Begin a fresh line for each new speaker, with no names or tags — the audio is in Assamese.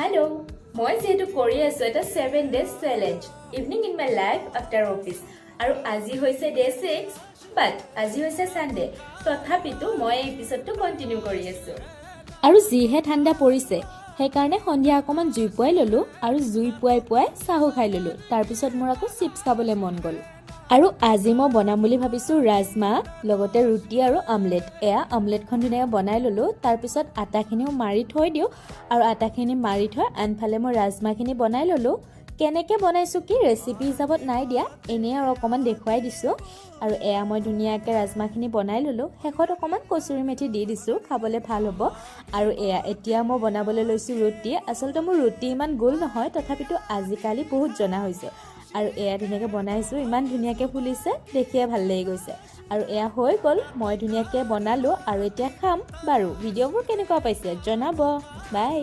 Hello, মই যেহেতু কৰি আছো এটা 7 days challenge evening in my life after office আৰু আজি হৈছে day 6 but আজি হৈছে Sunday তথাপিতো মই এই এপিসোডটো কন্টিনিউ কৰি আছো
আৰু যিহে ঠাণ্ডা পৰিছে সেইকাৰণে সন্ধিয়া অকমান জুই পুৱাই ললো আৰু জুই পুৱাই চাহু খাই ললো তাৰ পিছত মোৰ আকৌ চিপছ খাবলৈ মন গল আৰু আজি মই বনাম বুলি ভাবিছো ৰাজমা লগতে ৰুটি আৰু আমলেট এয়া আমলেটখন ধুনীয়াকৈ বনাই ললো তাৰ পিছত আটাখিনিও মাৰি থৈ দিও আৰু আটাখিনি মাৰি থৈ আনফালে মই ৰাজমাখিনি বনাই ললো কেনেকৈ বনাইছো কি ৰেচিপি হিচাপত নাই দিয়া এনে আৰু অকমান দেখুৱাই দিছো আৰু এয়া মই ধুনীয়াকৈ ৰাজমাখিনি বনাই ললো শেষত অকমান কচুৰি মেথি দি দিছো খাবলৈ ভাল হ'ব আৰু এয়া এতিয়া মই বনাবলৈ লৈছো ৰুটি আচলতে মোৰ ৰুটি ইমান গোল নহয় তথাপিতো আজিকালি বহুত জনা হৈছে আৰু এয়া ধুনীয়াকৈ বনাইছো ইমান ধুনীয়াকৈ ফুলিছে দেখিয়ে ভাল লাগি গৈছে আৰু এয়া হৈ গ'ল মই ধুনীয়াকৈ বনালো আৰু এতিয়া খাম বাৰু ভিডিঅ'বোৰ কেনেকুৱা পাইছে জনাব বাই